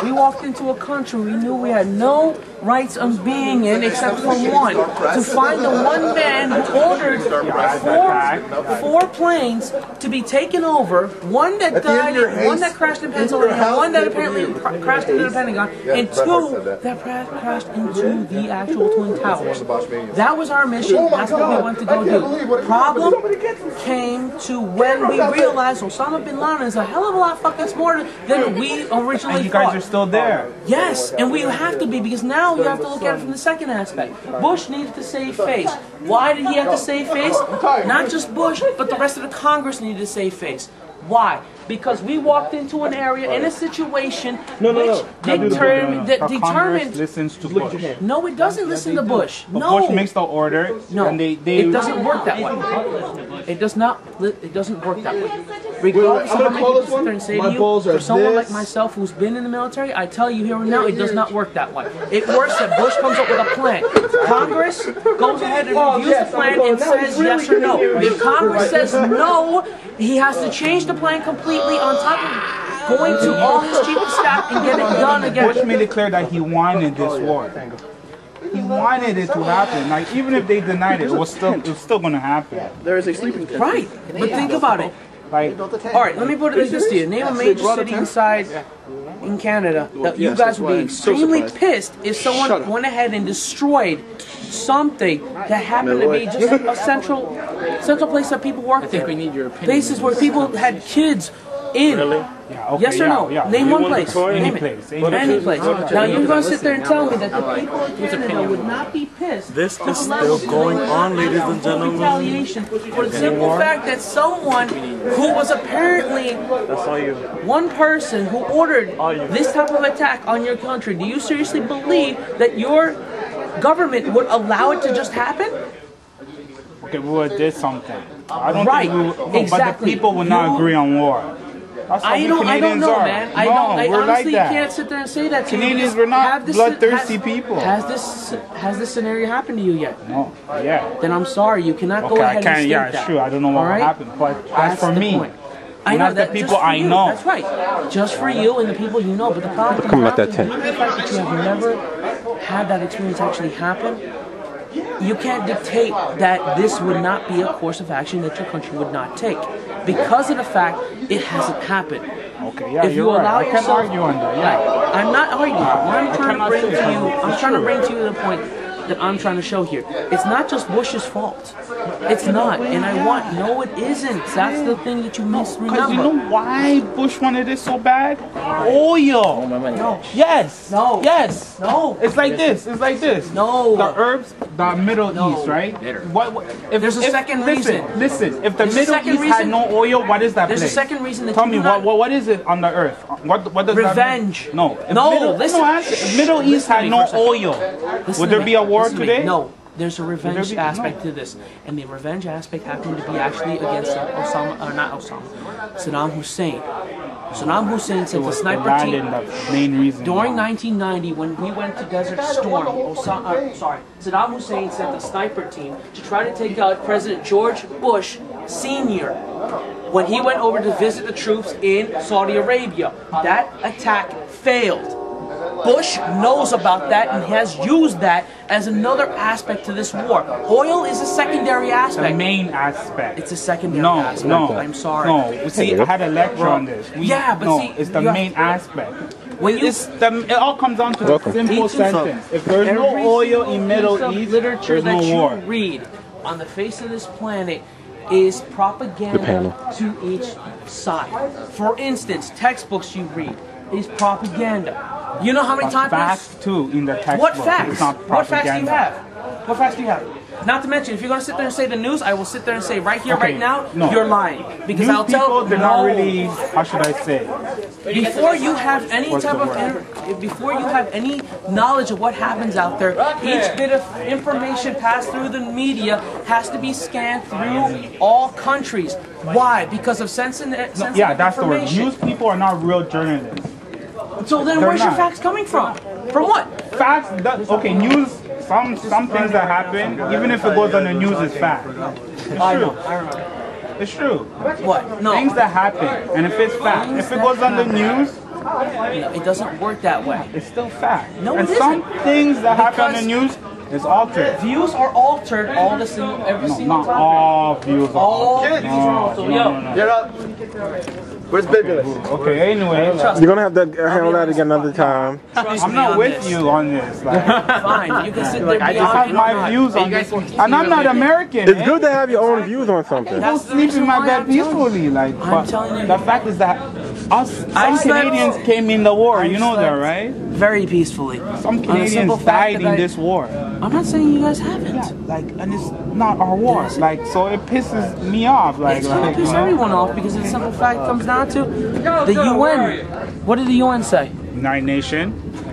We walked into a country we knew we had no rights of being in except for one. To find the one man who ordered four planes to be taken over, one that died, one that crashed in Pennsylvania, one that apparently crashed into the Pentagon, and two that crashed into the actual Twin Towers. That was our mission. That's what we went to go do. Problem came to when we realized Osama bin Laden is a hell of a lot fucking smarter than we originally thought. Still there. Yes, and we have to be, because now you have to look at it from the second aspect. Bush needed to save face. Why did he have to save face? Not just Bush, but the rest of the Congress needed to save face. Why? Because we walked into an area, in a situation which determined... Congress listens to Bush. No, it doesn't listen to Bush. But no. Bush makes the order. No, and they it doesn't work that way. It does not. It doesn't work that way. Regardless of how many people sit there and say to you, for someone like myself who's been in the military, I tell you here and now, it does not work that way. It works that Bush comes up with a plan. Congress goes ahead and reviews the plan and says yes or no. If Congress says no, he has to change the plan completely on top of going to all his chief of staff and get it done again. Bush made it clear that he wanted this war. He wanted it to happen. Like, even if they denied it, it was still going to happen. There is a sleeping tent. Right, but think about it. Like, all right, let me put it like this to you. Name a major city inside in Canada that you guys would be extremely pissed if someone went ahead and destroyed something that happened to be just a central place that people worked in. Places where people had kids in. Yes or no? Name one place. Name it. Any place. Now you're going to sit there and tell me that the people in Canada would not be pissed. This is still going on, ladies and gentlemen. Retaliation for the simple fact that someone who was apparently one person who ordered this type of attack on your country. Do you seriously believe that your government would allow it to just happen? Okay, we would did something. I don't think we would, but the people would not agree on war. I don't know, man. I honestly can't sit there and say that to you. Canadians were not bloodthirsty people. Has this scenario happened to you yet? No. Yeah. Then I'm sorry. You cannot go ahead and state that. Yeah, sure. I don't know what will happen, but as for me, I know the people I know. That's right. Just for you and the people you know. But the problem is the fact that you have never had that experience actually happen. You can't dictate that this would not be a course of action that your country would not take because of the fact it hasn't happened. Okay, yeah, if you allow right. I can't argue on that. Yeah. Right. I'm not arguing. What I'm trying to bring to you, I'm trying to bring to you the point that I'm trying to show here. It's not just Bush's fault. It's not. And no, it isn't. That's the thing that you must remember. Because you know why Bush wanted it so bad? Oil. No. Yes. No. Yes. No. It's like this. It's like this. No. The herbs, the Middle East, right? There's a second reason. Listen. If the Middle East had no oil, what is that place? There's a second reason that Tell me, what is it on the earth? What does revenge. That mean? No. No, listen. If Middle East had no oil, would there be a war today? No. There's a revenge aspect to this, and the revenge aspect happened to be actually against Saddam Hussein. Saddam Hussein sent the sniper team. During 1990, when we went to Desert Storm, Saddam Hussein sent the sniper team to try to take out President George Bush Sr. when he went over to visit the troops in Saudi Arabia. That attack failed. Bush knows about that and has used that as another aspect to this war. Oil is a secondary aspect. The main aspect. It's a secondary aspect. No, I'm sorry. No, see, I had a lecture on this. It's the main aspect. When it all comes down to a simple sentence. If there's no oil in Middle East, literature there's no war. that you read on the face of this planet is propaganda to each side. For instance, textbooks you read is propaganda. You know how many times? Facts too in the textbook. What facts? It's not what facts do you propaganda. have? What facts do you have? Not to mention, if you're going to sit there and say the news, I will sit there and say right here, right now, you're lying. Because I'll tell they're not really, how should I say? Before you have any before you have any knowledge of what happens out there, each bit of information passed through the media has to be scanned through all countries. Why? Because of sensitive Yeah, that's the word. News people are not real journalists. So then where's your facts coming from? From what? Facts, okay, news, some things that happen, even if it goes on the news, is fact. It's true. I remember. It's true. What? No. Things that happen, and if it's fact, if it goes on the news, It doesn't work that way. It's still fact. No, and it some isn't. things that happen in the news is altered. Views are altered every single time. Not all views are altered. Views are altered. No. Get up. Where's Bibulus? Okay, anyway. You're gonna have to handle that again another time. I'm not with you on this. Like, fine, you can sit there. I just have my views on this. And I'm not American. It's good to have your own views on something. Go sleep in my bed peacefully. Like, but the fact is that some Canadians came in the war. You know that, right? Very peacefully. Some Canadians died in this war. I'm not saying you guys haven't. Yeah, like, and it's not our war. Like, so it pisses me off. Like, It's going to piss everyone off because the simple fact comes down to the UN. What did the UN say? United Nations.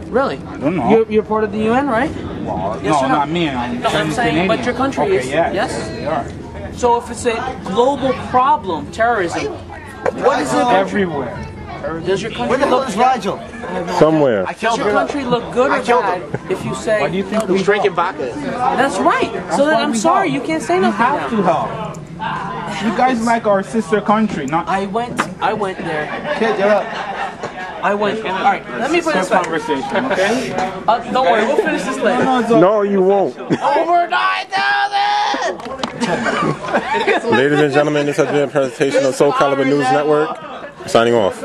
Really? I don't know. You're part of the UN, right? Well, Yes no, or no? not me. I'm saying, Canadian. but your country okay, is. Yeah, Yes? they are. So if it's a global problem, terrorism, what is it? Everywhere. Does your country Where the hell look is Rigel? Somewhere. Does your country look good or bad if you say? Why do you think He's drinking vodka. That's right. So then I'm sorry, you can't say We nothing have to now. help. You guys like our sister country, not. I went there. Kid, get up. I went. All right, let me put this back. Conversation, okay? Don't worry, we'll finish this later. No, you won't. Over 9,000. Ladies and gentlemen, this has been a presentation of Soul Caliber News Network. Signing off.